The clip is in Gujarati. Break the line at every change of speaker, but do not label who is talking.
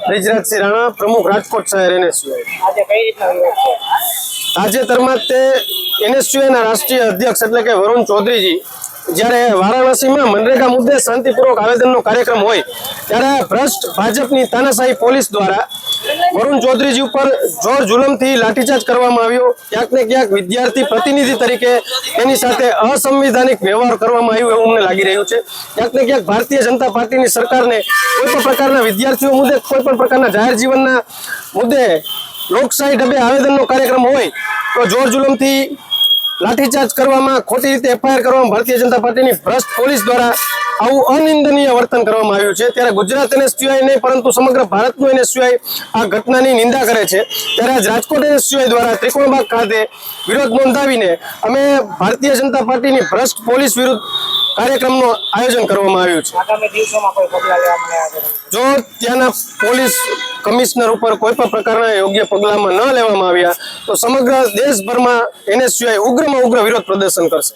બ્રિજરાજસિંહ રાણા, પ્રમુખ રાજકોટ શહેર NSUI। તાજેતરમાં તે NSUI ના રાષ્ટ્રીય અધ્યક્ષ એટલે કે વરુણ ચૌધરીજી જ્યારે વારાણસીમાં મનરેગા મુદ્દે શાંતિપૂર્વક આવેદનનો કાર્યક્રમ હોય ત્યારે ભ્રષ્ટ ભાજપની તાનાશાહી પોલીસ દ્વારા વરુણ ચૌધરીજી ઉપર જોર જુલમથી લાઠીચાર્જ કરવામાં આવ્યો। ક્યાંક ને ક્યાંક વિદ્યાર્થી પ્રતિનિધિ તરીકે એની સાથે અસંવિધાનિક વ્યવહાર કરવામાં આવ્યો એવું અમને લાગી રહ્યું છે। ક્યાંક ને ક્યાંક ભારતીય જનતા પાર્ટીની સરકારને કોઈ પણ પ્રકારના વિદ્યાર્થીઓ મુદ્દે, કોઈ પણ પ્રકારના જાહેર જીવનના મુદ્દે લોકશાહી ઢબે આવેદનનો કાર્યક્રમ હોય તો જોર જુલમથી લાઠીચાર્જ કરવામાં, ખોટી રીતે FIR કરવામાં ભારતીય જનતા પાર્ટીની ભ્રષ્ટ પોલીસ દ્વારા આવું અનિંદનીય વર્તન કરવામાં આવ્યું છે। ત્યારે ગુજરાત NSUI નહીં પરંતુ સમગ્ર ભારતનું NSUI આ ઘટનાની નિંદા કરે છે। ત્યારે આજ રાજકોટ NSUI દ્વારા ત્રિકોણબાગ ખાતે વિરોધ નોંધાવીને અમે ભારતીય જનતા પાર્ટીની ભ્રષ્ટ પોલીસ વિરુદ્ધ કાર્યક્રમનું આયોજન કરવામાં આવ્યું છે।
આગામી દિવસોમાં કોઈ પગલાં લેવામાં આવ્યા છે?
જો ત્યાંના પોલીસ કમિશનર ઉપર કોઈ પણ પ્રકારના યોગ્ય પગલામાં ન લેવામાં આવ્યા તો સમગ્ર દેશભરમાં NSUI ઉગ્રમાં ઉગ્ર વિરોધ પ્રદર્શન કરશે।